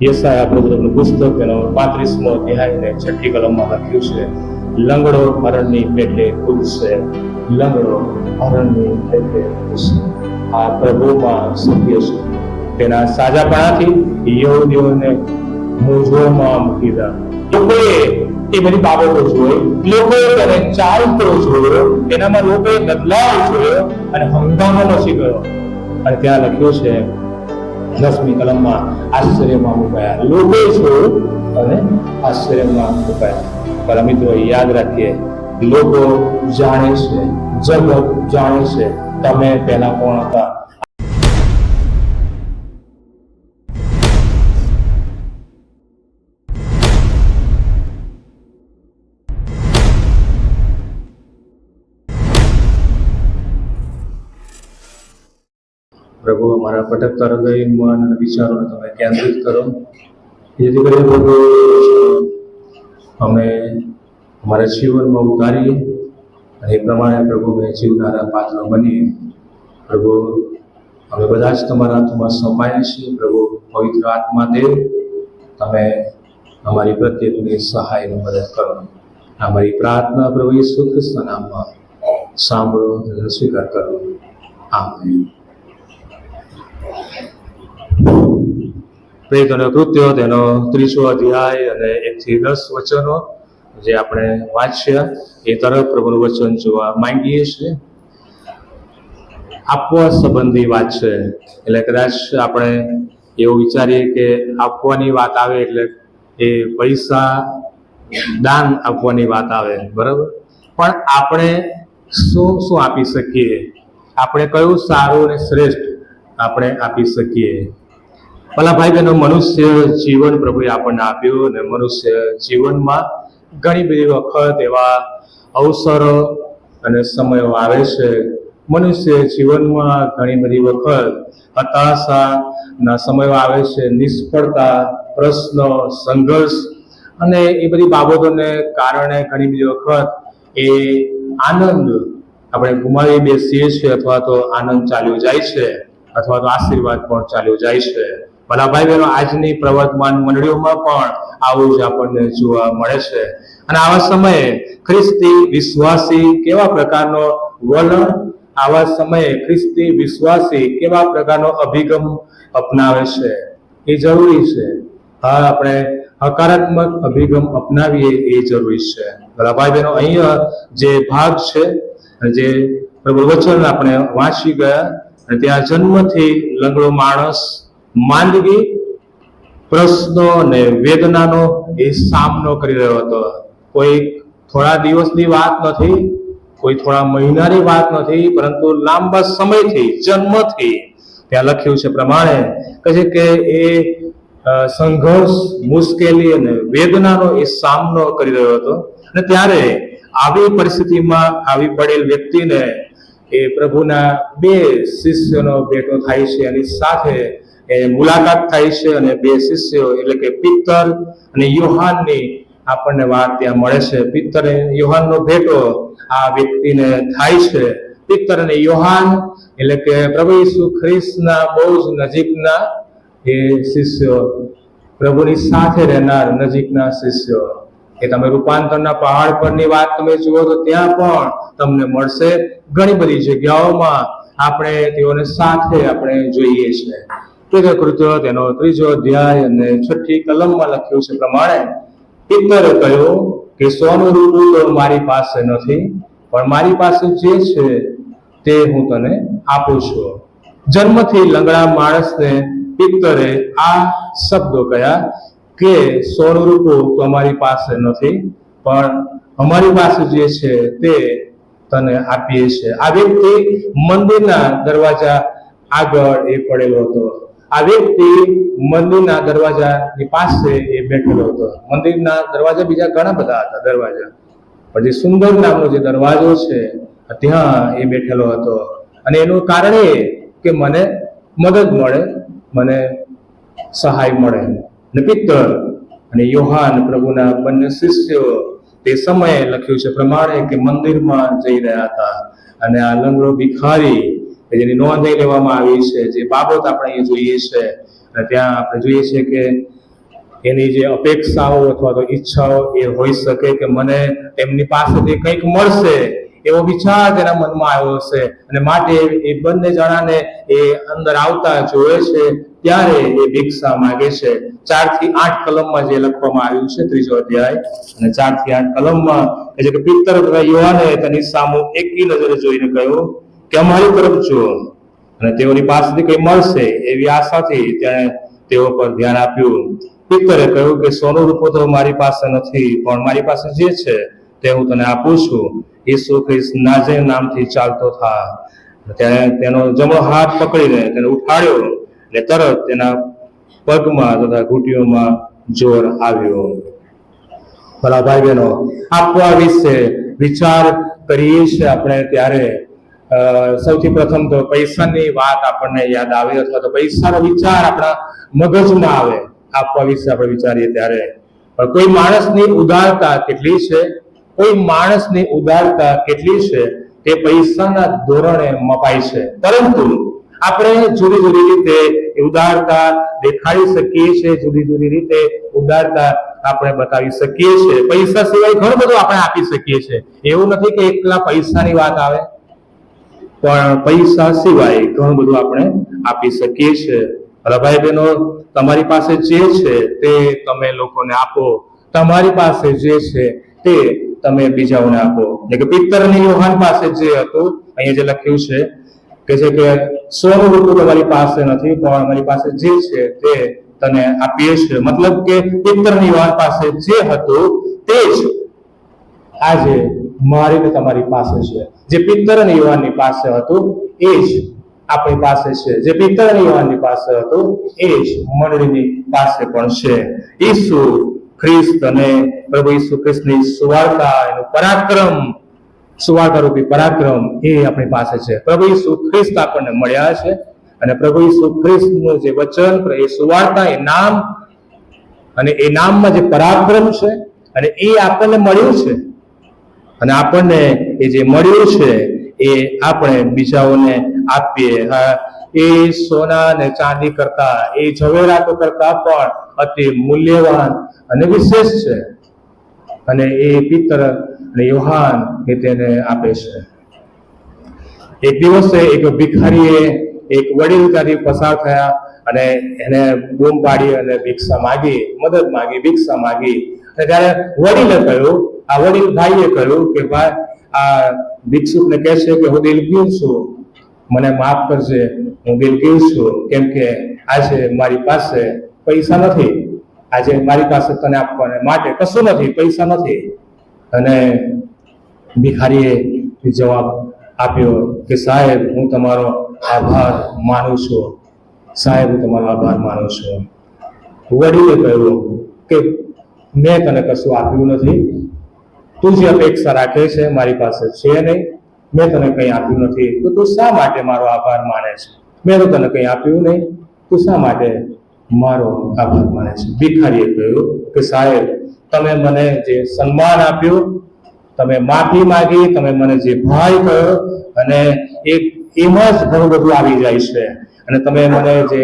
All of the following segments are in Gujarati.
યશાયા પ્રભુનું પુસ્તક એનો 35મો અધ્યાય ને 6ઠી કલમમાં લખ્યું છે, લંગડો હરણની પેટે કૂદશે, લંગડો હરણની પેટે કૂદશે. આ પ્રભુમાં સત્ય છે. તેના સાજાપણાથી યહૂદીઓને મૂંઝવણમાં મૂકી દીધા. લોકોએ એ બધી બાબતો જોઈ, લોકોએ તેને ચાલતો જોયો, એનામાં લોકોએ બદલાવ જોયો અને હંગામો મચી ગયો. અને ત્યાં લખ્યું છે 10મી કલમમાં, આશ્ચર્યમાં મુકાયા. લોકોએ જોયું અને આશ્ચર્યમાં મુકાયા. પણ મિત્રો યાદ રાખીએ, લોકો જાણે છે, જગત જાણે છે તમે પહેલા કોણ હતા. પ્રભુ અમારા ભટકતા હૃદય, મન અને વિચારોને તમે કેન્દ્રિત કરો, જેથી કરીને પ્રભુ અમે અમારા જીવનમાં ઉતારીએ અને એ પ્રમાણે પ્રભુ અમે જીવનારા પાત્ર બનીએ. પ્રભુ અમે બધા જ તમારા હાથમાં સોંપાયા છીએ. પ્રભુ પવિત્ર આત્મા દેવ, તમે અમારી પ્રત્યેકની સહાયની મદદ કરો. અમારી પ્રાર્થના પ્રભુ ઈસુ ખ્રિસ્તના નામમાં સાંભળો અને સ્વીકાર કરો. આમેન. પ્રેરિતોના કૃત્યો તેનો 3જો અધ્યાય અને 1 થી 10 વચનો જે આપણે વાંચ્યા એ તરફ પ્રભુનું વચન જોવા માંગીએ છીએ. આપવા સંબંધી વાત છે, એટલે કદાચ આપણે એવું વિચારીએ કે આપવાની વાત આવે એટલે એ પૈસા દાન આપવાની વાત આવે, બરાબર. પણ આપણે શું શું આપી શકીએ? આપણે કયું સારું અને શ્રેષ્ઠ આપણે આપી શકીએ? ભલા ભાઈ બહેનો, મનુષ્ય જીવન પ્રભુએ આપણને આપ્યું અને મનુષ્ય જીવનમાં ઘણી બધી વખત એવા અવસરો અને સમયો આવે છે. મનુષ્ય જીવનમાં ઘણી બધી વખત હતાશાના સમયો આવે છે, નિષ્ફળતા, પ્રશ્નો, સંઘર્ષ અને એ બધી બાબતોને કારણે ઘણી બધી વખત એ આનંદ આપણે ગુમાવી બેસીએ છીએ, અથવા તો આનંદ ચાલ્યો જાય છે, અથવા તો આશીર્વાદ પણ ચાલ્યો જાય છે. ભલા ભાઈ બહેનો, આજની પ્રવર્તમાન મંડળીઓમાં પણ આવું જ આપણને જોવા મળે છે. અને આવા સમયે ખ્રિસ્તી વિશ્વાસી કેવા પ્રકારનો વલણ, આવા સમયે ખ્રિસ્તી વિશ્વાસી કેવા પ્રકારનો અભિગમ અપનાવે છે એ જરૂરી છે. હા, આપણે હકારાત્મક અભિગમ અપનાવીએ એ જરૂરી છે. ભલા ભાઈ બહેનો, અહીંયા જે ભાગ છે, જે પ્રભુ વચન આપણે વાંચી ગયા, અને ત્યાં જન્મથી લંગડો માણસ માંદગી, પ્રશ્નો અને વેદનાનો એ સામનો કરી રહ્યો હતો. કોઈ થોડા દિવસની વાત નથી, કોઈ થોડા મહિનાની વાત નથી, પરંતુ લાંબા સમયથી, જન્મથી ત્યાં લખ્યું છે પ્રમાણે કહે છે કે એ સંઘર્ષ, મુશ્કેલી અને વેદનાનો એ સામનો કરી રહ્યો હતો. અને ત્યારે આવી પરિસ્થિતિમાં આવી પડેલ વ્યક્તિને એ પ્રભુના 2 શિષ્યોનો ભેટો થાય છે. એની સાથે એ મુલાકાત થાય છે અને 2 શિષ્યો એટલે કે પિત્તર અને યોહાનની આપણને વાત ત્યાં મળે છે. પિત્તર અને યોહાનનો ભેટો આ વ્યક્તિને થાય છે. પિત્તર અને યોહાન એટલે કે પ્રભુ ઈસુ ખ્રિસ્તના બહુ જ નજીકના એ શિષ્યો, પ્રભુની સાથે રહેનાર નજીકના શિષ્યો. એ તમે રૂપાંતરના પહાડ પરની વાત તમે જુઓ તો ત્યાં પણ તમને મળશે. ઘણી બધી જગ્યાઓમાં આપણે તેઓને સાથે આપણે જોઈએ છીએ. કૃત્યો તેનો 3જો અધ્યાય અને 6ઠી કલમમાં લખ્યું છે પ્રમાણે, પિત્તરે કહ્યું કે સોનું રૂપું તો મારી પાસે નથી, પણ મારી પાસે જે છે તે હું તને આપું છું. જન્મથી લંગડા માણસને પિત્તરે આ શબ્દો કહ્યા કે સોનું રૂપું તો અમારી પાસે નથી, પણ અમારી પાસે જે છે તે તને આપીએ છીએ. આ વ્યક્તિ મંદિરના દરવાજા આગળ એ પડેલો હતો. આ વ્યક્તિ મંદિરના દરવાજાની પાસે એ બેઠેલો હતો. મંદિરના દરવાજા બીજા ઘણા બધા હતા દરવાજા, પણ જે સુંદર નામનો જે દરવાજો છે ત્યાં એ બેઠેલો હતો. અને એનું કારણ એ કે મને મદદ મળે, મને સહાય મળે. ને પિત્તર અને યોહાન પ્રભુના બંને શિષ્યો તે સમયે લખ્યું છે પ્રમાણે કે મંદિરમાં જઈ રહ્યા હતા. અને આ લંગડો ભિખારી જેની નોંધ લેવામાં આવી છે, જે બાબત આપણે અહીંયા જોઈએ છે, ત્યાં આપણે જોઈએ છીએ કે એની જે અપેક્ષાઓ અથવા તો ઈચ્છાઓ એ હોઈ શકે કે મને એમની પાસેથી કંઈક મળશે એવો વિચાર તેના મનમાં આવ્યો હશે, અને માટે એ બંને જણાને એ અંદર આવતા જોવે છે ત્યારે એ ભિક્ષા માંગે છે. 4 થી 8 કલમમાં જે લખવામાં આવ્યું છે, 3જો અધ્યાય અને 4 થી 8 કલમમાં કે જે પિત્તર યુવાને તેની સામું એકી નજરે જોઈને કહ્યું કે અમારી તરફ જુઓ, અને તેઓની પાસેથી કંઈ મળશે એવી આશાથી તેણે તેઓ પર ધ્યાન આપ્યું. પિત્તરે કહ્યું કે સોનું રૂપું તો મારી પાસે નથી, પણ મારી પાસે જે છે તે હું તને આપું છું. ઈસુ ખ્રિસ્ત નાઝરેન નામથી ચાલતો થા. તેણે તેનો જમણો હાથ પકડીને તેને ઉઠાડ્યો, અને તરત તેના પગમાં તથા ઘૂંટીઓમાં જોર આવ્યો. ભલા ભાઈ બહેનો, આપવા વિશે વિચાર કરીએ છીએ આપણે ત્યારે સૌથી પ્રથમ તો પૈસાની વાત આપણને યાદ આવે, અથવા તો પૈસાનો વિચાર આપણા મગજમાં આવે આપવા વિશે આપણે વિચારીએ ત્યારે. પણ કોઈ માણસની ઉદારતા કેટલી છે, કોઈ માણસની ઉદારતા કેટલી છે તે પૈસાના ધોરણે મપાય છે. પરંતુ આપણે જુદી જુદી રીતે ઉદારતા દેખાડી શકીએ છીએ, જુદી જુદી રીતે ઉદારતા આપણે બતાવી શકીએ છીએ. પૈસા સિવાય ઘણું બધું આપણે આપી શકીએ છીએ. એવું નથી કે એકલા પૈસાની વાત આવે, પણ પૈસા સિવાય ઘણું બધું આપણે આપી શકીએ છીએ. ભાઈ બહેનો, તમારી પાસે જે છે તે તમે લોકોને આપો. તમારી પાસે જે છે તે તમે બીજાઓને આપો. એટલે કે પિત્તર અને યોહાન પાસે જે હતું, અહીંયા જે લખ્યું છે કે સોનું રૂપું તમારી પાસે નથી, પણ અમારી પાસે જે છે તે તને આપીએ છીએ. મતલબ કે પિત્તર અને યોહાન પાસે જે હતું તે જ આજે મારી ને તમારી પાસે છે. જે પિત્તર અને યોહાનની પાસે હતું એ જ આપણી પાસે છે. જે પિત્તર અને યોહાનની પાસે હતું એ જ મંડળીની પાસે પણ છે. ઈસુ ખ્રિસ્ત અને પ્રભુ ઈસુ ખ્રિસ્તની સુવાર્તા, એનું પરાક્રમ, સુવાર્તા રૂપી પરાક્રમ એ આપણી પાસે છે. પ્રભુ ઈસુ ખ્રિસ્ત આપણને મળ્યા છે, અને પ્રભુ ઈસુ ખ્રિસ્તનું જે વચન, એ સુવાર્તા, એ નામ, અને એ નામમાં જે પરાક્રમ છે, અને એ આપણને મળ્યું છે. અને આપણને એ જે મળ્યું છે એ આપણે બીજાઓને આપીએ. એ સોના અને ચાંદી કરતા, એ ઝવેરાતો કરતા પણ અતિ મૂલ્યવાન અને વિશેષ છે. અને એ પિત્તર અને યોહાન એ તેને આપે છે. એક દિવસે એક ભિખારીએ એક વડીલ ત્યાંથી પસાર થયા, અને એને બૂમ પાડી અને ભિક્ષા માંગી, મદદ માંગી, ભિક્ષા માંગી. અને ત્યારે વડીલે કહ્યું, આ વડીલ ભાઈએ કહ્યું કે ભાઈ, આ ભિક્ષુકને કહે છે કે હું દિલગીર છું, મને માફ કરજે, હું દિલગીર છું, કેમ કે આજે મારી પાસે પૈસા નથી, આજે મારી પાસે તને આપવાને માટે કશું નથી, પૈસા નથી. અને ભિખારીએ જવાબ આપ્યો કે સાહેબ, હું તમારો આભાર માનું છું, સાહેબ, હું તમારો આભાર માનું છું. વડીલે કહ્યું કે મેં તને કશું આપ્યું નથી, તું જે અપેક્ષા રાખે છે મારી પાસે છે નહીં, મેં તને કંઈ આપ્યું નથી, તો તું શા માટે મારો આભાર માને છે? મેં તો તને કંઈ આપ્યું નહીં, તું શા માટે મારો આભાર માને છે? ભિખારીએ કહ્યું કે સાહેબ, તમે મને જે સન્માન આપ્યું, તમે માફી માંગી, તમે મને જે ભાઈ કહ્યો, અને એમાં જ ઘણું બધું આવી જાય છે. અને તમે મને જે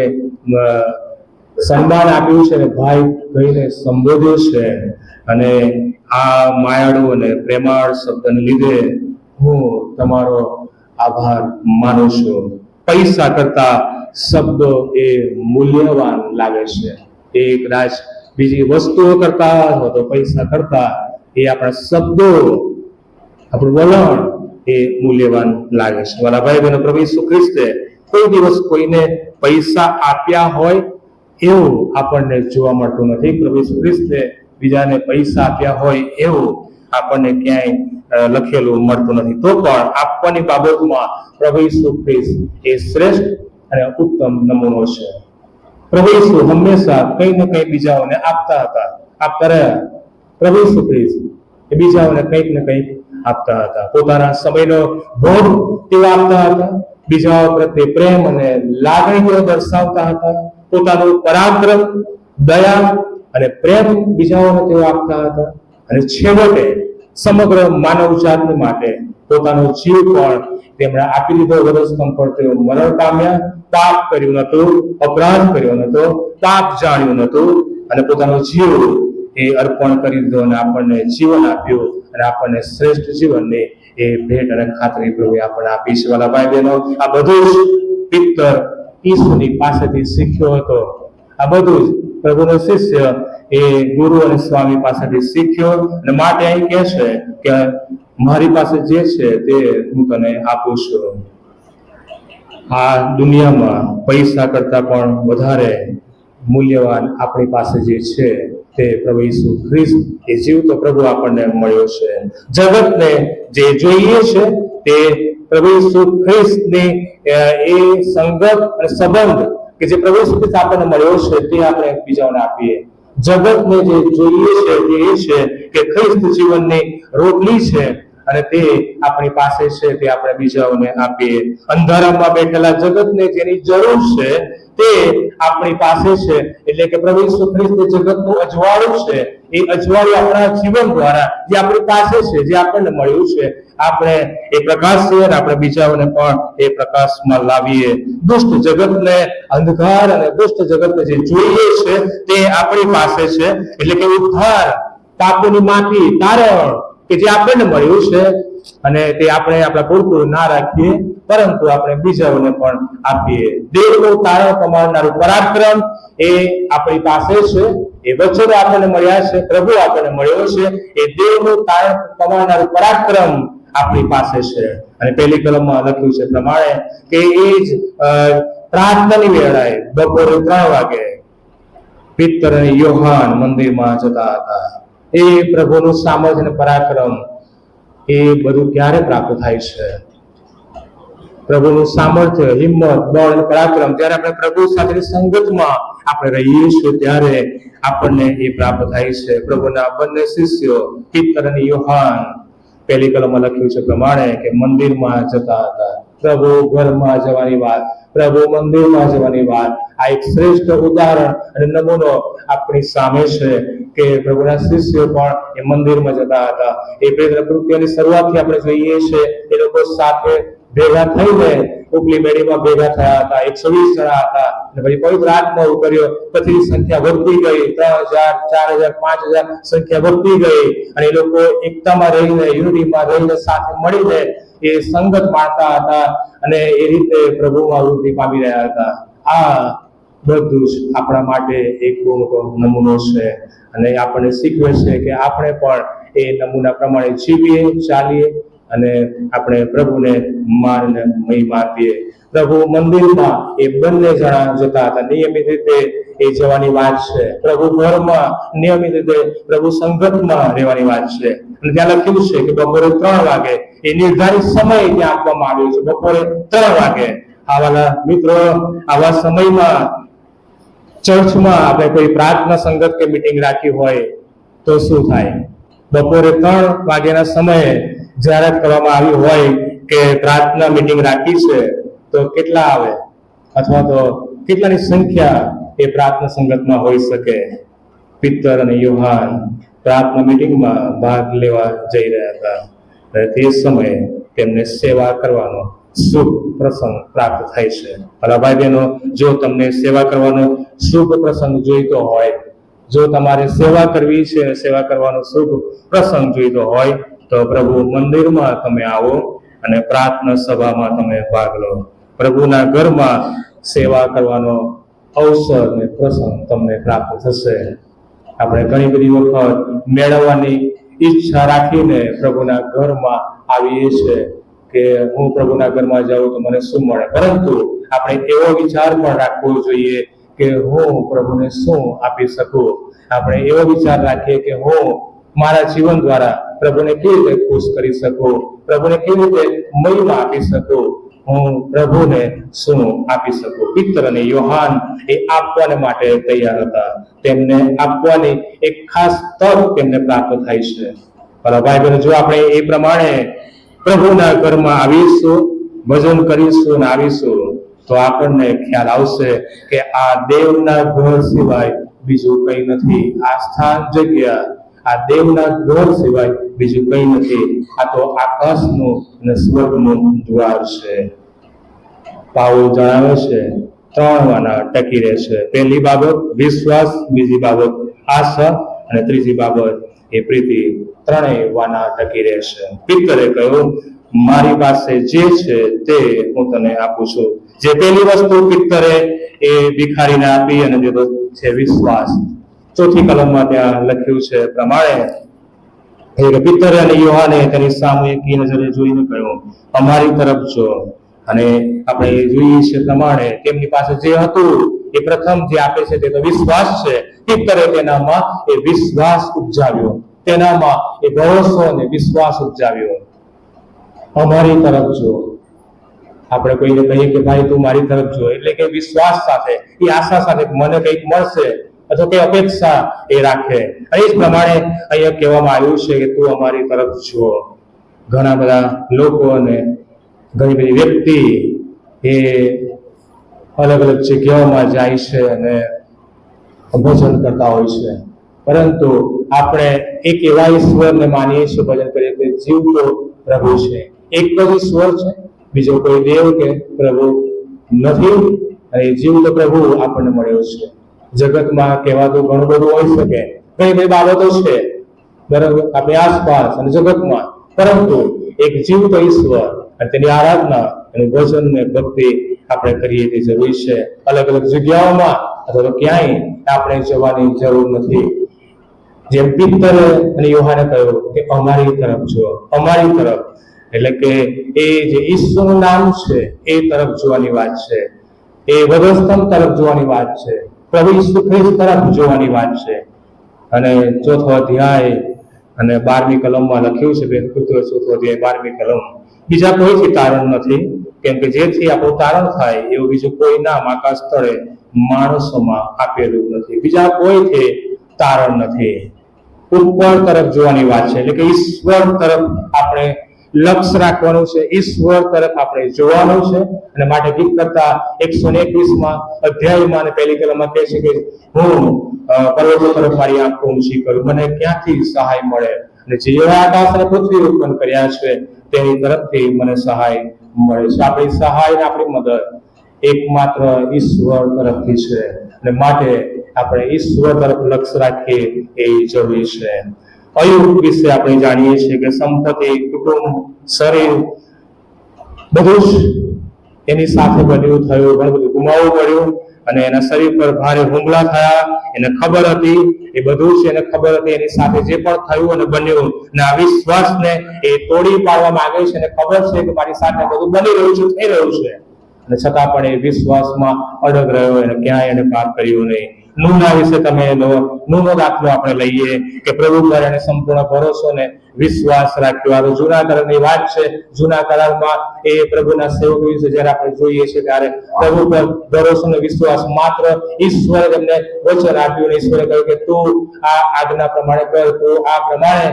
સન્માન આપ્યું છે, ભાઈ કહીને સંબોધ્યો છે, અને આ માયાળુ અને પ્રેમાળ શબ્દને લીધે હું તમારો આભાર માનું છું. પૈસા કરતા શબ્દો એ મૂલ્યવાન લાગે છે. એ કદાચ બીજી વસ્તુઓ કરતા અથવા તો પૈસા કરતા એ આપણા શબ્દો, આપણું વલણ એ મૂલ્યવાન લાગે છે. મારા ભાઈ બહેનો, પ્રભુ ઈસુ ખ્રિસ્તે કોઈ દિવસ કોઈને પૈસા આપ્યા હોય એવું આપણને જોવા મળતું નથી. પ્રભુ ઈસુ ખ્રિસ્તે બીજાને પૈસા આપ્યા હોય એવું આપણને ક્યાંય લખેલું મળતું નથી. તો પણ આપવાની બાબતમાં પ્રભુ ઈસુ ખ્રિસ્ત એ શ્રેષ્ઠ અને ઉત્તમ નમૂનો છે. પ્રભુ ઈસુ હંમેશા કંઈ ને કંઈ બીજાઓને આપતા હતા, આપતા રહ્યા. પ્રભુ ઈસુ ખ્રિસ્ત એ બીજાઓને કંઈક ને કંઈક આપતા હતા. પોતાના સમયનો ભોગ તેઓ આપતા હતા, બીજાઓ પ્રત્યે પ્રેમ અને લાગણીઓ દર્શાવતા હતા, પોતાનું પરાક્રમ, દયા અને પ્રેમ બીજાઓને તેઓ આપતા હતા. અને છેવટે સમગ્ર માનવજાત માટે પોતાનો જીવ પણ તેમણે આપી દીધો. વધસ્તંભ પર તેઓ મરણ પામ્યા. પાપ કર્યું નહોતું, અપરાધ કર્યો નહોતો, પાપ જાણ્યું નહોતું, અને પોતાનો જીવ એ અર્પણ કરી દીધો અને આપણને જીવન આપ્યું અને આપણને શ્રેષ્ઠ જીવનની એ ભેટ અને ખાતરી પ્રભુએ આપણને આપી છે. વાલા ભાઈ બહેનો, આ બધું જ પિત્તર ઈસુની પાસેથી શીખ્યો હતો. આ બધું જ પ્રભુનો શિષ્ય એ ગુરુ અને સ્વામી પાસેથી શીખ્યો અને માટે અહીં કહે છે કે મારી પાસે જે છે તે હું તને આપું છું. આ દુનિયામાં પૈસા કરતા પણ વધારે મૂલ્યવાન આપણી પાસે જે છે તે પ્રભુ ઈસુ ખ્રિસ્ત એ જીવતો પ્રભુ આપણને મળ્યો છે. જગતને જે જોઈએ છે તે પ્રભુ ઈસુ ખ્રિસ્તની એ સંગત અને સંબંધ કે જે પ્રભુ ઈસુ ખ્રિસ્ત આપણને મળ્યો છે તે આપણે બીજાઓને આપીએ. જગતને જે જોઈએ છે તે એ છે કે ખ્રિસ્ત જીવનની રોટલી છે અને તે આપણી પાસે છે તે આપણે બીજાઓને આપીએ. અંધારામાં બેઠેલા જગતને જેની જરૂર છે તે આપણી પાસે છે. એટલે કે પ્રભુ ઈસુ ખ્રિસ્ત જગતનું અજવાળું છે. એ અજવાળું આપણા જીવન દ્વારા જે આપણી પાસે છે, જે આપણને મળ્યું છે, આપણે એ પ્રકાશીએ અને આપણે બીજાઓને પણ એ પ્રકાશમાં લાવીએ. દુષ્ટ જગતને અંધકાર અને દુષ્ટ જગતને જે જોઈએ છે તે આપણી પાસે છે. એટલે કે ઉદ્ધાર, પાપોની માફી, તારણ કે જે આપણને મળ્યું છે અને તે આપણે આપણા પૂરતું ના રાખીએ પરંતુ આપણે બીજાઓને પણ આપીએ. દેવનું તારણ કમાવનારું પરાક્રમ એ આપણી પાસે છે. એ વચનો આપણને મળ્યા છે, પ્રભુ આપણને મળ્યો છે. એ દેવનું તારણ કમાવનારું પરાક્રમ આપણી પાસે છે. અને પહેલી કલમમાં લખ્યું છે પ્રમાણે કે એ જ પ્રાર્થનાની વેળાએ બપોરે 3 વાગે પિત્તર અને યોહાન મંદિરમાં જતા હતા. એ પ્રભુનું સામર્થ્ય અને પરાક્રમ એ બધું ક્યારે પ્રાપ્ત થાય છે? પ્રભુનું સામર્થ્ય, હિંમત, બળ અને પરાક્રમ જ્યારે આપણે પ્રભુ સાથેની સંગતમાં આપણે રહીએ છીએ ત્યારે આપણને એ પ્રાપ્ત થાય છે. પ્રભુના બંને શિષ્યો પિત્તર અને યોહાન પહેલી કલમમાં લખ્યું છે પ્રમાણે કે મંદિરમાં જતા હતા. પ્રભુ ઘરમાં જવાની વાત, પ્રભુ મંદિરમાં જવાની વાત, આ એક શ્રેષ્ઠ ઉદાહરણ અને નમૂનો આપણી સામે છે કે પ્રભુના શિષ્યો પણ એ મંદિરમાં જતા હતા. એ પ્રેરિત કૃત્યની શરૂઆતથી આપણે જોઈએ છે એ લોકો સાથે ભેગા થઈને ઉપલી મેળીમાં ભેગા થયા હતા. 120 જણા હતા અને પછી પવિત્ર આત્મા ઉતર્યો. પછી સંખ્યા વધતી ગઈ, 3000, 4000, 5000 સંખ્યા વધતી ગઈ અને એ લોકો એકતામાં રહીને, યુનિટીમાં રહીને, સાથે મળીને એ સંગત માણતા હતા અને એ રીતે પ્રભુમાં વૃદ્ધિ પામી રહ્યા હતા. આ બધું જ આપણા માટે એક બહુ મોટો નમૂનો છે અને આપણને શીખવે છે કે આપણે પણ એ નમૂના પ્રમાણે જીવીએ, ચાલીએ અને આપણે પ્રભુને માન અને મહિમા આપીએ. પ્રભુ મંદિરમાં એ બંને જણા જતા હતા. નિયમિત રીતે એ જવાની વાત છે. પ્રભુ ઘરમાં નિયમિત રીતે પ્રભુ સંગતમાં રહેવાની વાત છે. અને ત્યાં લખ્યું છે કે બપોરે 3 વાગે એ નિર્ધારિત સમય ત્યાં આપવામાં આવ્યો છે. બપોરે 3 વાગે. આવાલા મિત્રો, આવા સમયમાં ચર્ચમાં આપણે કોઈ પ્રાર્થના સંગત કે મીટિંગ રાખી હોય તો શું થાય? બપોરે 3 વાગ્યાના સમયે જાહેરાત કરવામાં આવી હોય કે પ્રાર્થના મીટિંગ રાખી છે તો કેટલા આવે અથવા તો કેટલાની સંખ્યા એ પ્રાર્થના સંગતમાં હોઈ શકે? પિત્તર અને યોહાન પ્રાર્થના મીટિંગમાં ભાગ લેવા જઈ રહ્યા હતા અને તે સમયે તેમને સેવા કરવાનો શુભ પ્રસંગ પ્રાપ્ત થાય છે. ભલા ભાઈ બહેનો, જો તમને સેવા કરવાનો શુભ પ્રસંગ જોઈતો હોય, જો તમારે સેવા કરવી છે, સેવા કરવાનો શુભ પ્રસંગ જોઈતો હોય તો પ્રભુ મંદિરમાં તમે આવો અને પ્રાર્થના સભામાં તમે ભાગ લો. પ્રભુના ઘરમાં સેવા કરવાનો અવસર અને પ્રસંગ તમને પ્રાપ્ત થશે. આપણે ઘણી બધી વખત મેળવવાની ઈચ્છા રાખીને પ્રભુના ઘરમાં આવીએ છીએ કે હું પ્રભુના ઘરમાં જાઉં તો મને શું મળે, પરંતુ આપણે એવો વિચાર પણ રાખવો જોઈએ કે હું પ્રભુને શું આપી શકું. આપણે એવો વિચાર રાખીએ કે હું મારા જીવન દ્વારા પ્રભુને કેવી રીતે ખુશ કરી શકું, પ્રભુને કેવી રીતે મહિમા આપી શકું, હું પ્રભુને શું આપી શકું. પિત્તર અને યોહાન એ આપવાને માટે તૈયાર હતા. તેમને આપવાની એક ખાસ તક તેમને પ્રાપ્ત થાય છે. પણ ભાઈ બહેનો, જો આપણે એ પ્રમાણે પ્રભુના ઘરમાં આવીશું, ભજન કરીશું અને આવીશું તો આપણને ખ્યાલ આવશે કે આ દેવના ઘર સિવાય બીજું કંઈ નથી. આ સ્થાન જગ્યા, આ દેવના ઘર સિવાય બીજું કંઈ નથી. આ તો આકાશનું અને સ્વર્ગનું દ્વાર છે. પાઉલ જણાવે છે ત્રણ વાના ટકી રહેશે. પહેલી બાબત વિશ્વાસ, બીજી બાબત આશા અને ત્રીજી બાબત એ પ્રીતિ. ત્રણેય વાના ટકી રહેશે. પિત્તરે કહ્યું, મારી પાસે જે છે તે હું તને આપું છું. જે પહેલી વસ્તુ પિત્તરે એ ભિખારીને આપી અને જે છે વિશ્વાસ. ચોથી કલમમાં ત્યાં લખ્યું છે પ્રમાણે પિત્તરે અને યોહાને તેની સામે એકી નજરે જોઈને કહ્યું, અમારી તરફ જો. અને આપણે જોઈએ છીએ પ્રમાણે તેમની પાસે જે હતું એ પ્રથમ જે આપે છે તે તો વિશ્વાસ છે. પિત્તરે તેનામાં એ વિશ્વાસ ઉપજાવ્યો, તેનામાં એ ભરોસો અને વિશ્વાસ ઉપજાવ્યો. અમારી તરફ જો. આપણે કોઈને કહીએ કે ભાઈ તું મારી તરફ જો, એટલે કે વિશ્વાસ સાથે, એ આશા સાથે મને કંઈક મળશે અથવા કે અપેક્ષા એ રાખે. એ જ પ્રમાણે અહીંયા કહેવામાં આવ્યું છે કે તું અમારી તરફ જો. ઘણા બધા લોકો અને ઘણી બધી વ્યક્તિ એ અલગ અલગ જગ્યાઓમાં જાય છે અને ભજન કરતા હોય છે, પરંતુ આપણે એક એવા ઈશ્વરને માનીએ છીએ, ભજન કરીએ કે જીવતો પ્રભુ છે. એક જ ઈશ્વર છે, બીજો કોઈ દેવ કે પ્રભુ નથી. અને જીવતો પ્રભુ આપણને મળ્યો છે. જગતમાં કહેવાતું ઘણું બધું હોઈ શકે, ઘણી બધી બાબતો છે બરાબર આપણી આસપાસ અને જગતમાં, પરંતુ એક જીવતો ઈશ્વર અને તેની આરાધના અને ભજન ને ભક્તિ આપણે કરીએ તે જરૂરી છે. અલગ અલગ જગ્યાઓમાં અથવા તો ક્યાંય આપણે જવાની જરૂર નથી. જેમ પિત્તરે અને યોહાને કહ્યું કે અમારી તરફ જો. અમારી તરફ એટલે કે એ જે ઈશ્વરનું નામ છે એ તરફ જોવાની વાત છે, એ વધસ્તંભ તરફ જોવાની વાત છે, પ્રભુ ઈસુ ખ્રિસ્ત તરફ જોવાની વાત છે. અને ચોથો અધ્યાય અને 12મી કલમમાં લખ્યું છે, ચોથો અધ્યાય 12મી કલમ, બીજા કોઈથી તારણ નથી, કેમ કે જેથી આપણું તારણ થાય એવું બીજું કોઈ નામ આકાશ તળે માણસોમાં આપેલું નથી. બીજા કોઈથી તારણ નથી. ઉપર તરફ જોવાની વાત છે, એટલે કે ઈશ્વર તરફ આપણે લક્ષ્ય રાખવાનું છે, ઈશ્વર તરફ આપણે જોવાનું છે. અને માટે ગીતકર્તા 121માં અધ્યાયમાં અને પહેલી કલમમાં કહે છે કે હું પર્વતો તરફ મારી આંખો ઊંચી કરું, મને ક્યાંથી સહાય મળે? અને જે આકાશ અને પૃથ્વી ઉત્પન્ન કર્યા છે તેની તરફથી મને સહાય મળે છે. આપણી સહાય અને આપણી મદદ એકમાત્ર ઈશ્વર તરફથી છે, અને માટે આપણે ઈશ્વર તરફ લક્ષ્ય રાખીએ એ જરૂરી છે. અયુબ વિશે આપણે જાણીએ છીએ કે સંપત્તિ, કુટુંબ, શરીર બધું જ એની સાથે બન્યું થયું, ઘણું બધું ગુમાવવું પડ્યું અને એના શરીર પર ભારે હુમલા થયા. એને ખબર હતી, એ બધું જ એને ખબર હતી, એની સાથે જે પણ થયું અને બન્યું, અને આ વિશ્વાસને એ તોડી પાડવા માંગે છે. અને ખબર છે કે મારી સાથે બધું બની રહ્યું છે, થઈ રહ્યું છે, અને છતાં પણ એ વિશ્વાસમાં અડગ રહ્યો અને ક્યાંય એને પાપ કર્યું નહીં. નૂહના વિશે તમે લો, નૂહનો દાખલો આપણે લઈએ કે પ્રભુ પર એને સંપૂર્ણ ભરોસો ને વિશ્વાસ રાખ્યો. આ જૂના કરારની વાત છે. જૂના કરારમાં એ પ્રભુના સેવક વિશે જ્યારે આપણે જોઈએ છીએ ત્યારે પ્રભુ પર ભરોસો ને વિશ્વાસ માત્ર ઈશ્વરે તેમને વચન આપ્યું, અને ઈશ્વરે કહ્યું કે તું આ આજ્ઞા પ્રમાણે કર, તું આ પ્રમાણે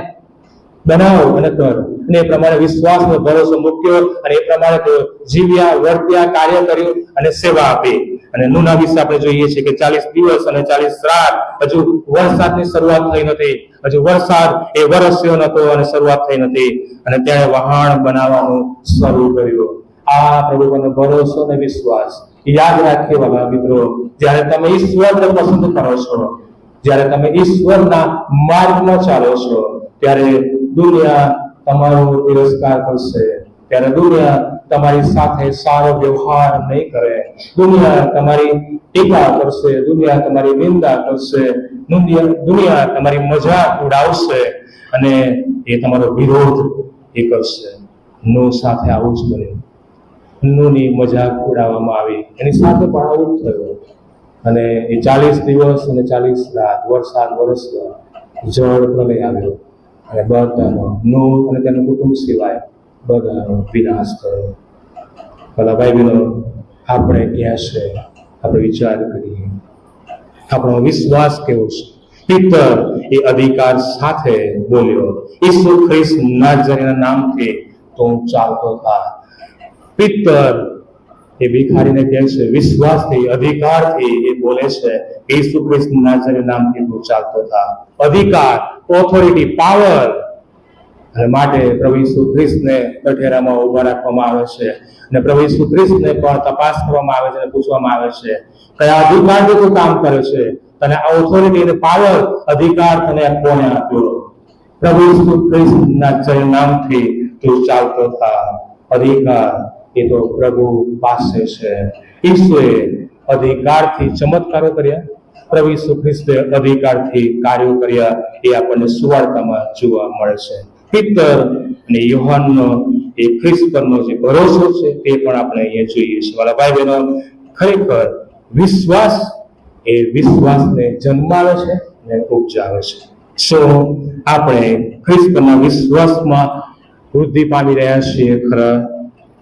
બનાવ અને કર. અને એ પ્રમાણે વિશ્વાસ નો ભરોસો મૂક્યો અને એ પ્રમાણે તેઓ જીવ્યા, વર્ત્યા, કાર્ય કર્યું અને સેવા આપી. અને નૂહના વિશે આપણે જોઈએ છીએ કે 40 દિવસ અને 40 રાત હજુ વરસાદની શરૂઆત થઈ નથી, હજુ વરસાદ એ વરસ્યો નતો અને શરૂઆત થઈ નથી, અને તેણે વહાણ બનાવવાનું શરૂ કર્યું. આ પ્રભુ પરનો ભરોસો અને વિશ્વાસ યાદ રાખીએ વાલા મિત્રો. જ્યારે તમે ઈશ્વરને પસંદ કરો છો, જ્યારે તમે ઈશ્વરના માર્ગમાં ચાલો છો, ત્યારે દુનિયા તમારો તિરસ્કાર કરશે, ત્યારે દુનિયા તમારી સાથે સારો વ્યવહાર નહીં કરે, દુનિયા તમારી ટીકા કરશે, દુનિયા તમારી નિંદા કરશે, દુનિયા તમારી મજાક ઉડાવશે અને એ તમારો વિરોધ એ કરશે. નૂહ સાથે આવું જ બન્યું. નૂહની મજાક ઉડાવવામાં આવી, એની સાથે પણ આવું જ થયું. અને એ 40 દિવસ અને 40 રાત વરસાદ વરસ્યો, જળ પ્રલય આવ્યો અને બધાનો, નૂહ અને તેનું કુટુંબ સિવાય બધાનો વિનાશ થયો. ભલા ભાઈ બહેનો, આપણે ક્યાં છે? આપણે વિચાર કરીએ, આપણો વિશ્વાસ કેવો છે? પિત્તર એ અધિકાર સાથે બોલ્યો, ઈસુ ખ્રિસ્ત નાઝરેના નામથી તો હું ચાલતો થા. પિત્તર એ ભિખારીને કહે છે, વિશ્વાસથી, અધિકારથી એ બોલે છે, ઈસુ ખ્રિસ્ત નાઝરેના નામથી તું ચાલતો થા. અધિકાર, ઓથોરિટી, પાવર અને માટે પ્રભુ ઈસુ ખ્રિસ્તને કઠેરામાં ઉભા રાખવામાં આવે છે અને પ્રભુ ઈસુ ખ્રિસ્તને પણ તપાસ કરવામાં આવે છે અને પૂછવામાં આવે છે કયા અધિકારથી તું કામ કરે છે, તને ઓથોરિટી અને પાવર અધિકાર તને કોણે આપ્યો? પ્રભુ ઈસુ ખ્રિસ્તના નામથી તું ચાલતો થા. અધિકાર એ તો પ્રભુ પાસે છે. ઈસુએ અધિકારથી ચમત્કારો કર્યા, પ્રભુ ઈસુ ખ્રિસ્તે અધિકારથી કાર્યો કર્યા. એ આપણને સુવાર્તામાં જોવા મળે છે. પિત્તર અને યોહાનનો એ ખ્રિસ્ત પરનો જે ભરોસો છે તે પણ આપણે અહીંયા જોઈએ છીએ. વાલા ભાઈ બહેનો, ખરેખર વિશ્વાસ એ વિશ્વાસને જન્માવે છે અને ઉપજાવે છે. શું આપણે ખ્રિસ્ત પરના વિશ્વાસમાં વૃદ્ધિ પામી રહ્યા છીએ ખરા?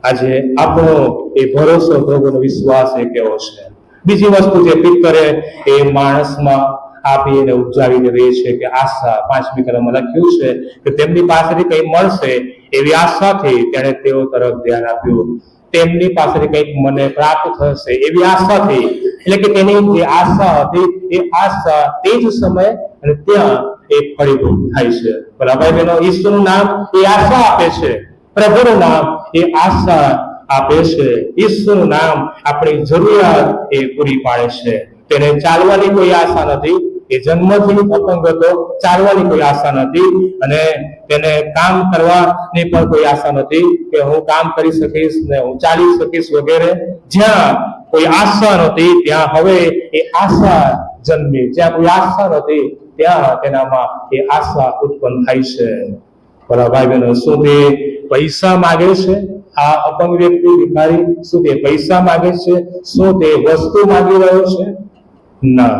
આજે આપણો એ ભરોસો, પ્રભુનો વિશ્વાસ એ કેવો છે? બીજી વસ્તુ જે પિત્તરે એ માણસમાં આપીને ઉપજાવીને રહે છે કે આશા. 5મી કલમમાં લખ્યું છે કે તેમની પાસેથી કંઈ મળશે એવી આશાથી તેણે તેઓ તરફ ધ્યાન આપ્યું. તેમની પાસેથી કંઈક મને પ્રાપ્ત થશે એવી આશાથી, એટલે કે તેની જે આશા હતી એ આશા તે જ સમય અને ત્યાં એ ફળીભૂત થાય છે. ભલા ભાઈ બહેનો, ઈશ્વરનું નામ એ આશા આપે છે, પ્રભુનું નામ એ આશા આપે છે. ઈશ્વરનું નામ આપણી જરૂરિયાત એ પૂરી પાડે છે. તેને ચાલવાની કોઈ આશા નથી, એ જન્મથી અપંગ હતો, ચાલવાની કોઈ આશા નથી, અને તેને કામ કરવાની પણ કોઈ આશા નથી કે હું કામ કરી શકીશ ને હું ચાલી શકીશ વગેરે. જ્યાં કોઈ આશા નથી ત્યાં હવે એ આશા જન્મી. જ્યાં કોઈ આશા નથી ત્યાં તેનામાં એ આશા ઉત્પન્ન થાય છે. બરાબર ભાઈ બહેનો, શું તે પૈસા માગે છે? આ અપંગ વ્યક્તિ ભિખારી શું તે પૈસા માગે છે? શું તે વસ્તુ માગી રહ્યો છે? ના.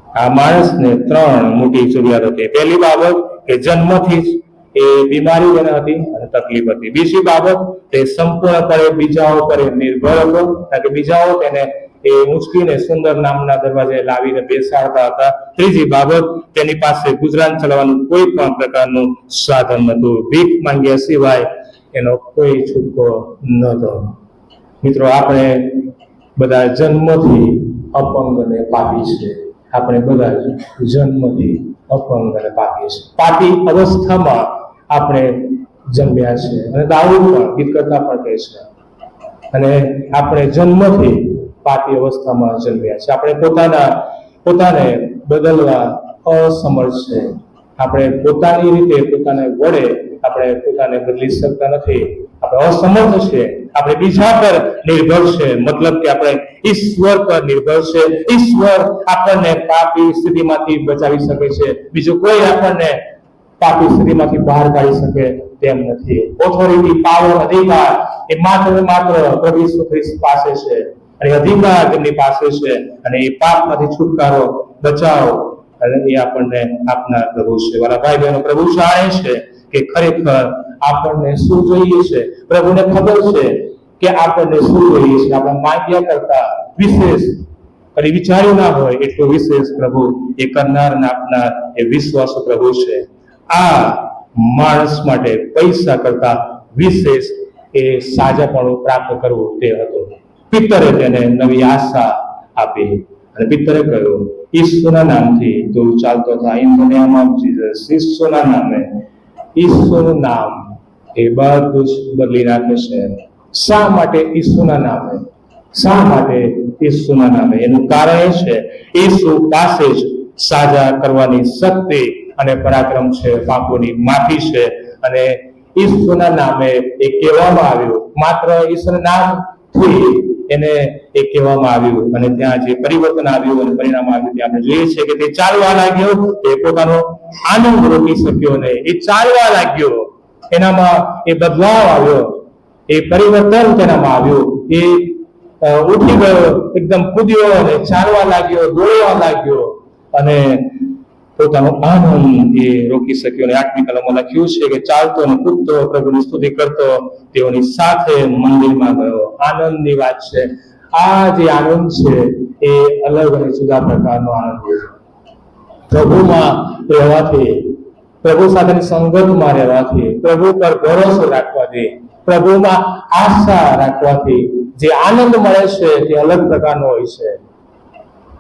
આ માણસને 3 મોટી જરૂરિયાત હતી. પહેલી બાબત કે જન્મથી જ એ બીમારી તેને હતી અને તકલીફ હતી. બીજી બાબત, તે સંપૂર્ણપણે બીજાઓ પર નિર્ભર હતો, કારણ કે બીજાઓ તેને એ ઊંચકીને સુંદર નામના દરવાજે લાવીને બેસાડતા હતા. ત્રીજી બાબત, તેની પાસે ગુજરાન ચલાવવાનું કોઈ પણ પ્રકારનું સાધન નહોતું. ભીખ માંગ્યા સિવાય એનો કોઈ છૂટકો નહોતો. મિત્રો, આપણે બધા જન્મથી અપંગ અને પાપી છે. આપણે બધા જન્મથી અપંગ અને પાપી છે. પાપી અવસ્થામાં આપણે જન્મ્યા છે. અને દાઉદ પણ ગીત કરતા પણ કહે છે, અને આપણે જન્મથી પાપી અવસ્થામાં જન્મ્યા છે. આપણે પોતાને બદલવા અસમર્થ છે. આપણે પોતાની રીતે પોતાને વડે આપણે પોતાને બદલી શકતા નથી. આપણે અસમર્થ છે. આપણે બીજા પર નિર્ભર છે, મતલબ કે આપણે ઈશ્વર પર નિર્ભર છે. ઈશ્વર આપણને પાપી સ્થિતિમાંથી બચાવી શકે છે. બીજું કોઈ આપણને પાપી સ્થિતિમાંથી બહાર કાઢી શકે તેમ નથી. ઓથોરિટી, પાવર, અધિકાર એ માત્ર પ્રભુ ઈસુ ખ્રિસ્ત પાસે છે, અને અધિકાર તેમની પાસે છે, અને એ પાપમાંથી છુટકારો, બચાવ અને એ આપણને આપનાર પ્રભુ છે. વાલા ભાઈ બહેનો, પ્રભુ જાણે છે કે ખરેખર આપણને શું જોઈએ છે. પ્રભુને ખબર છે કે આપણને શું જોઈએ છે. આપણે માંગ્યા કરતા વિશેષ કદી વિચાર્યું ના હોય એટલું વિશેષ પ્રભુ એ કરનાર અને આપનાર એ વિશ્વાસુ પ્રભુ છે. આ માણસ માટે પૈસા કરતા વિશેષ એ સાજાપણું પ્રાપ્ત કરવું તે હતું. પિત્તરે તેને નવી આશા આપી, અને પિત્તરે કહ્યું, ઈશ્વરના નામથી તું ચાલતો થા. In the name of Jesus. ઈશ્વરના નામે. ઈશ્વરનું નામ એ બધું જ બદલી નાખે છે. શા માટે ઈસુના નામે? શા માટે ઈસુના નામે? એનું કારણ એ છે, ઈસુ પાસે જ સાજા કરવાની શક્તિ અને પરાક્રમ છે, પાપોની માફી છે. અને ઈસુના નામે એ કહેવામાં આવ્યું, માત્ર ઈસુના નામથી એને એ કહેવામાં આવ્યું, અને ત્યાં જે પરિવર્તન આવ્યું અને પરિણામ આવ્યું તે આપણે જોઈએ છીએ કે તે ચાલવા લાગ્યો. તે પોતાનો આનંદ રોકી શક્યો નહીં. એ ચાલવા લાગ્યો, એનામાં એ બદલાવ આવ્યો, એ પરિવર્તન તેનામાં આવ્યું. એ ઉઠી ગયો, એકદમ કૂદ્યો અને ચાલવા લાગ્યો, દોડવા લાગ્યો, અને પોતાનો આનંદ એ રોકી શક્યો. અને 8મી કલમમાં લખ્યું છે કે ચાલતો અને કૂદતો પ્રભુની સ્તુતિ કરતો તેઓની સાથે મંદિરમાં ગયો. આનંદની વાત છે. આ જે આનંદ છે એ અલગ અને જુદા પ્રકારનો આનંદ છે. પ્રભુમાં રહેવાથી, પ્રભુ સાથેની સંગતમાં રહેવાથી, પ્રભુ પર ભરોસો રાખવાથી, પ્રભુમાં આશા રાખવાથી જે આનંદ મળે છે તે અલગ પ્રકારનો હોય છે.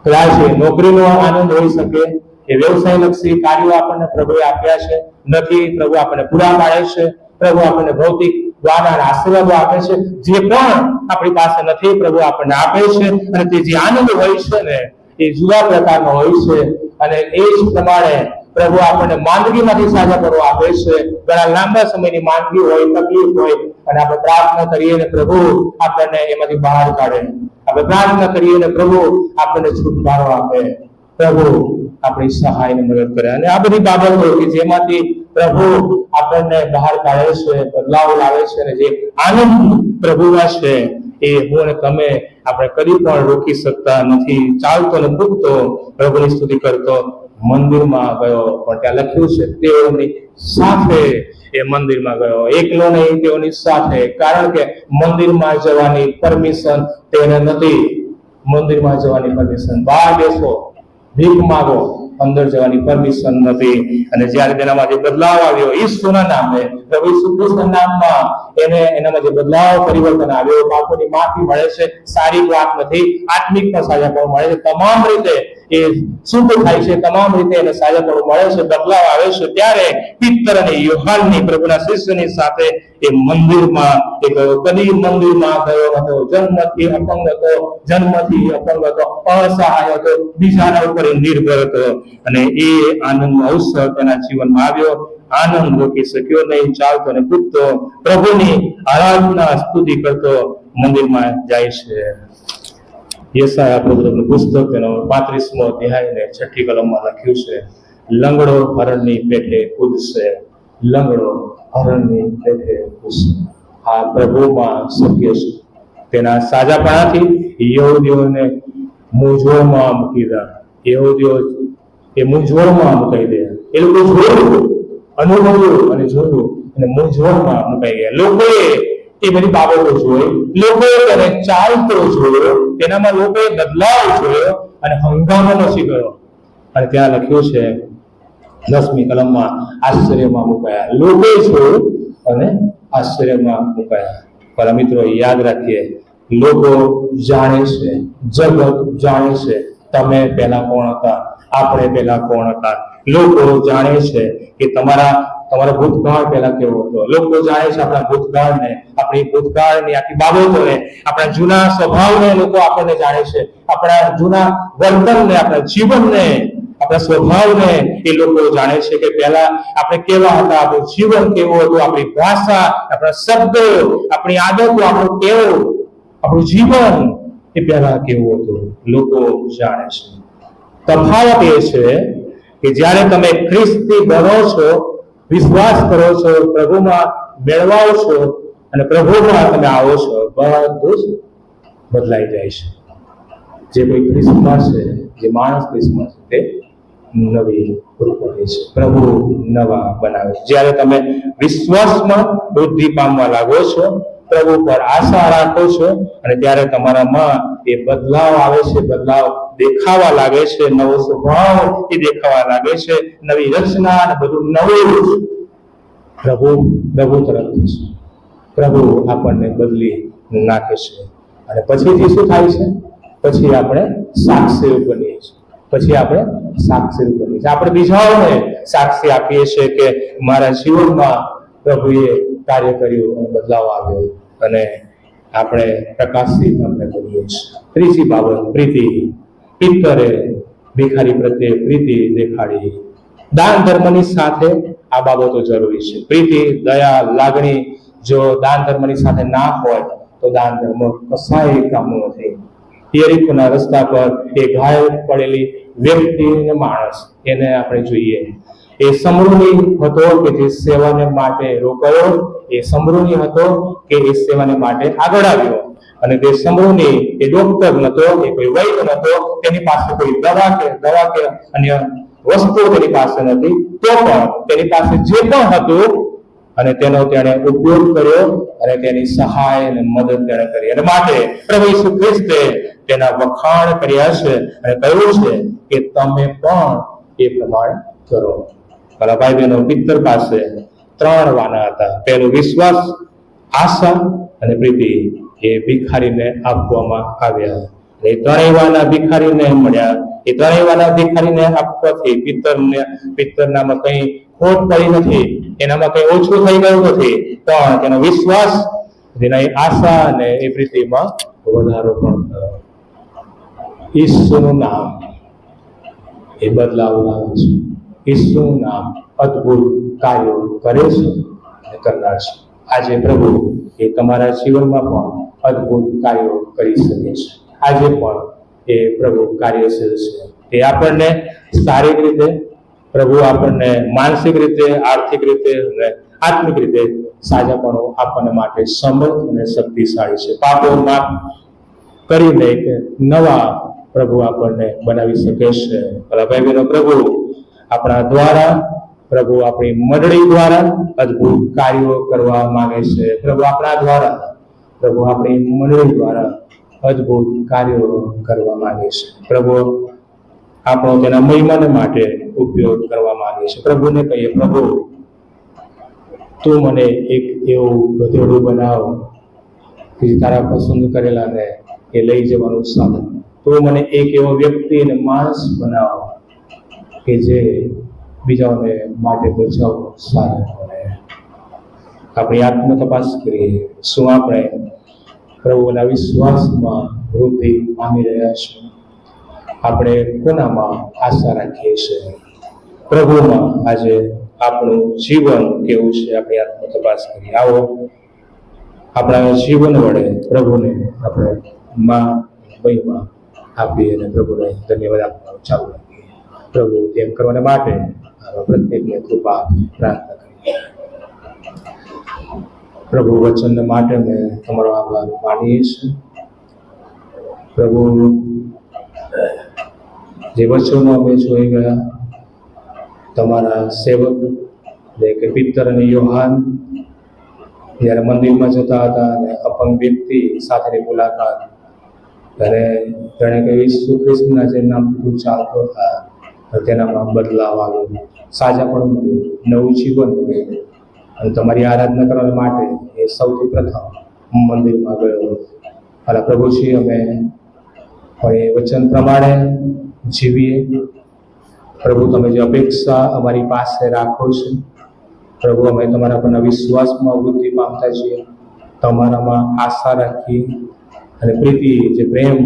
કદાચ નોકરીનો આનંદ હોઈ શકે, એ વ્યવસાયલક્ષી કાર્યો આપણને પ્રભુએ આપ્યા છે નથી. પ્રભુ આપણને પૂરા પાડે છે. પ્રભુ આપણને ભૌતિક દ્વારા આશીર્વાદો આપે છે. જે પણ આપણી પાસે નથી પ્રભુ આપણને આપે છે. અને તે જે આનંદ હોય છે ને એ જુદા પ્રકારનો હોય છે. અને એ જ પ્રમાણે પ્રભુ આપણને માંદગીમાંથી સાજા કરવા આપે છે. ઘણા લાંબા સમયની માંદગી હોય, તકલીફ હોય, અને આપણે પ્રાર્થના કરીએ ને પ્રભુ આપણને એમાંથી બહાર કાઢે. આપણે પ્રાર્થના કરીએ ને પ્રભુ આપણને છુટકારો આપે. પ્રભુ આપણી સહાયને મદદ કરે. અને આ બધી બાબતો કે જેમાંથી પ્રભુ આપણને બહાર કાઢે છે, બદલાવ લાવે છે, અને જે આનંદ પ્રભુમાં છે એ હું અને તમે આપણે કદી પણ રોકી શકતા નથી. ચાલતો ને કૂદતો પ્રભુની સ્તુતિ કરતો મંદિરમાં ગયો, પણ ત્યાં લખ્યું છે તેઓની સાથે એ મંદિરમાં ગયો, એકલો નહીં, તેઓની સાથે. કારણ કે મંદિરમાં જવાની પરમિશન તેને નથી. મંદિરમાં જવાની પરમિશન, બહાર બેસો, ભીખ માંગો, અંદર જવાની પરમિશન નથી. અને જ્યારે તેનામાં જે બદલાવ આવ્યો ઈસુના નામે, પ્રભુ ઈસુ ખ્રિસ્તના નામમાં એનામાં જે બદલાવ પરિવર્તન આવ્યો, પાપોની માફી મળે છે. શારીરિક વાત નથી, આત્મિક પણ સાજાપણું મળે છે. તમામ રીતે એ શુદ્ધ થાય છે, તમામ રીતે એને સાજાપણું મળે છે, બદલાવ આવે છે. ત્યારે પિત્તર અને યોહાનની પ્રભુના શિષ્યની સાથે એ મંદિરમાં એ ગયો. કદી મંદિરમાં ગયો હતો. જન્મથી અપંગ હતો, અસહાય હતો, બીજાના ઉપર નિર્ભર હતો. અને એ આનંદનો અવસર તેના જીવનમાં આવ્યો. આનંદ રોકી શક્યો નહીં. ચાલતો અને કૂદતો પ્રભુની આરાધના સ્તુતિ કરતો મંદિરમાં જાય છે. યશાયા પ્રભુનું પુસ્તક તેનો 35મો અધ્યાય ને 6ઠી કલમમાં લખ્યું છે, લંગડો હરણની પેટે કૂદશે, લંગડો હરણની પેટે કૂદશે. આ પ્રભુમાં શક્ય છે. તેના સાજાપણાથી યહૂદીઓને મૂંઝવણમાં મૂકી દીધા. યહૂદીઓ એ મૂંઝવણમાં મુકાઈ દે. એ લોકો જોયું, અનુભવ્યું અને જોયું અને મૂંઝવણમાં મુકાઈ ગયા. લોકોએ એ બધી બાબતો જોઈ, લોકોએ તેને ચાલતો જોયો, તેનામાં લોકોએ બદલાવ જોયો અને હંગામો નથી ગયો. અને ત્યાં લખ્યું છે 10મી કલમમાં, આશ્ચર્યમાં મુકાયા. લોકોએ જોયું અને આશ્ચર્યમાં મુકાયા. પણ મિત્રો યાદ રાખીએ, લોકો જાણે છે, જગત જાણે છે તમે પહેલા કોણ હતા, આપણે પહેલા કોણ હતા. લોકો જાણે છે કે તમારો ભૂતકાળ પહેલા કેવો હતો. લોકો જાણે છે આપણા ભૂતકાળને, આપણી ભૂતકાળની આખી બાબતોને, આપણા જૂના સ્વભાવને લોકો આપણને જાણે છે. આપણા જૂના વર્તનને, આપણા જીવનને, આપણા સ્વભાવને એ લોકો જાણે છે કે પહેલા આપણે કેવા હતા, આપણું જીવન કેવું હતું, આપણી ભાષા, આપણા શબ્દો, આપણી આદતો, આપણું ટેવ, આપણું જીવન એ પહેલા કેવું હતું. લોકો જાણે છે. તફાવત એ છે કે જ્યારે તમે ખ્રિસ્તી બનો છો, વિશ્વાસ કરો છો, પ્રભુમાં મેળવાઓ છો અને પ્રભુમાં તમે આવો છો, બધું જ બદલાઈ જાય છે. જે કોઈ ખ્રિસ્તમાં છે, જે માણસ ખ્રિસ્તમાં છે, તે નવી પ્રકૃતિ છે. પ્રભુ નવા બનાવે છે. જ્યારે તમે વિશ્વાસમાં વૃદ્ધિ પામવા લાગો છો, પ્રભુ પર આશા રાખો છો, અને ત્યારે તમારામાં એ બદલાવ આવે છે, બદલાવ દેખાવા લાગે છે, નવો સ્વભાવ એ દેખાવા લાગે છે, નવી રચના અને બધું નવું પ્રભુ તરફથી છે. પ્રભુ આપણને બદલી નાખે છે. અને પછીથી શું થાય છે? પછી આપણે સાક્ષી બનીએ છીએ. આપણે બીજાઓને સાક્ષી આપીએ છીએ કે મારા જીવનમાં પ્રભુએ કાર્ય કર્યું અને બદલાવ આવ્યો, અને આપણે પ્રકાશિત આપણે બનીએ છીએ. ત્રીજી બાબત, પ્રીતિ. પિત્તરે ભિખારી પ્રત્યે પ્રીતિ દેખાડી. દાન ધર્મની સાથે આ બાબતો જરૂરી છે. પ્રીતિ, દયા, લાગણી જો દાન ધર્મની સાથે ના હોય તો દાન ધર્મ કશાય કામનું નથી. યરીખોના રસ્તા પર એ ઘાયલ પડેલી વ્યક્તિને, માણસ, એને આપણે જોઈએ. એ સમૃદ્ધિ હતો કે જે સેવાને માટે રોકાયો, એ સમૃદ્ધિ હતો કે એ સેવાને માટે આગળ આવ્યો. અને તે સમૃદ્ધિ એ ડોક્ટર નતો, એ કોઈ વૈદ્ય નતો, તેની પાસે કોઈ દવા કે અન્ય વસ્તુ તેની પાસે નથી, તો પણ તેની પાસે જે પણ હતું અને તેનો તેણે ઉપયોગ કર્યો અને તેની સહાય અને મદદ તેણે કરી. અને માટે પ્રભુ ઈસુ ખ્રિસ્તે તેના વખાણ કર્યા છે અને કહ્યું છે કે તમે પણ એ પ્રમાણે કરો. મારા ભાઈ બહેનો, પિત્તર પાસે 3 વાના હતા. પહેલું વિશ્વાસ, આશા અને પ્રીતિ એ ભિખારીને આપવામાં આવ્યા. એ 3 વાના ભિખારીને મળ્યા. એ ત્રણેય વાના ભિખારીને આપવાથી પિત્તરનામાં કઈ ખોટ પડી નથી, એનામાં કઈ ઓછું થઈ ગયું નથી, પણ તેનો વિશ્વાસ, તેના આશા અને એ પ્રીતિમાં વધારો પણ થયો. ઈસુનું નામ એ બદલાવ લાવે છે. ઈસુનું નામ અદ્ભુત કાર્યો કરે છે અને કરનાર છે. આજે પ્રભુ એ તમારા જીવનમાં પણ અદ્ભુત કાર્યો કરી શકે છે. આજે પણ એ પ્રભુ કાર્યશીલ છે. એ આપણને શારીરિક રીતે, પ્રભુ આપણને માનસિક રીતે, આર્થિક રીતે અને આત્મિક રીતે સાજાપણું આપવા માટે સમર્થ અને શક્તિશાળી છે. પાપો માફ કરીને એક નવા પ્રભુ આપણને બનાવી શકે છે. ભલા ભાઈ બહેનો, પ્રભુ આપણા દ્વારા, પ્રભુ આપણી મંડળી દ્વારા અદ્ભુત કાર્યો કરવા માંગે છે. પ્રભુ આપણા દ્વારા, પ્રભુ આપણી મંડળી દ્વારા અદ્ભુત કાર્યો કરવા માંગે છે. પ્રભુ આપણો તેના મહિમાને માટે ઉપયોગ કરવા માંગે છે. પ્રભુને કહીએ, પ્રભુ તું મને એક એવું ગધેડું બનાવ કે તારા પસંદ કરેલાને એ લઈ જવાનું સાધન. તું મને એક એવો વ્યક્તિ અને માણસ બનાવ કે જે બીજાઓને માટે બચાવવાનું સાધન બને. આપણી આત્મ તપાસ કરીએ, શું આપણે પ્રભુના વિશ્વાસમાં વૃદ્ધિ પામી રહ્યા છીએ? આપણે કોનામાં આશા રાખીએ છીએ? પ્રભુમાં આજે આપણું જીવન કેવું છે? આપણી આત્મ તપાસ કરીએ. આવો આપણા જીવન વડે પ્રભુને આપણે મહિમા આપીએ અને પ્રભુને ધન્યવાદ આપવાનું ચાલુ રાખીએ. પ્રભુ તેમ કરવાને માટે પ્રત્યેકને કૃપા પ્રાર્થના કરીએ. પ્રભુ વચન માટે મેં તમારો આભાર માનીએ છીએ. પ્રભુ જે વચનો અમે જોઈ ગયા, તમારા સેવક એટલે કે પિત્તર અને યોહાન જ્યારે મંદિરમાં જતા હતા અને અપંગ વ્યક્તિ સાથેની મુલાકાત, ત્યારે તેણે કહ્યું ઈસુ ખ્રિસ્તના જે નામથી તું ચાલતો હતા તેનામાં બદલાવ આવ્યો, સાજાપણું મળ્યું, નવું જીવન મળ્યું. અને તમારી આરાધના કરવા માટે એ સૌથી પ્રથમ મંદિરમાં ગયો. અને પ્રભુજી, અમે પણ એ વચન પ્રમાણે જીવીએ. પ્રભુ, તમે જે અપેક્ષા અમારી પાસે રાખો છો, પ્રભુ અમે તમારા પરના વિશ્વાસમાં વૃદ્ધિ પામતા છીએ, તમારામાં આશા રાખી અને પ્રીતિ, જે પ્રેમ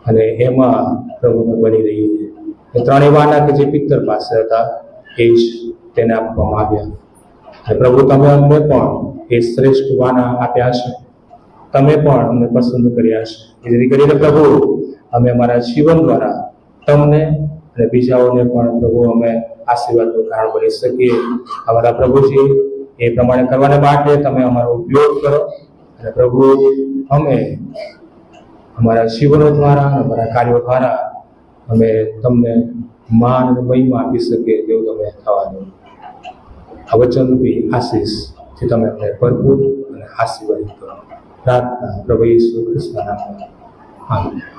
અને એમાં પ્રભુ બની રહીએ. એ ત્રણેય વાના કે જે પિત્તર પાસે હતા એ જ તેને આપવામાં આવ્યા. અને પ્રભુ, તમે અમને પણ એ શ્રેષ્ઠ વાના આપ્યા છે. તમે પણ અમને પસંદ કર્યા છે. જેથી કરીને પ્રભુ અમે અમારા જીવન દ્વારા તમને અને બીજાઓને પણ પ્રભુ અમે આશીર્વાદનું કારણ બની શકીએ. અમારા પ્રભુજી, એ પ્રમાણે કરવાને માટે તમે અમારો ઉપયોગ કરો. અને પ્રભુ, અમે અમારા જીવનો દ્વારા, અમારા કાર્યો દ્વારા અમે તમને માન અને મહિમા આપી શકીએ તેવું તમે થવા દો. આ વચનરૂપી આશીષ જે તમે અમને ભરપૂર અને આશીર્વાદિત કરો. પ્રાર્થના પ્રભુ ઈસુ ખ્રિસ્તના નામમાં. આમીન.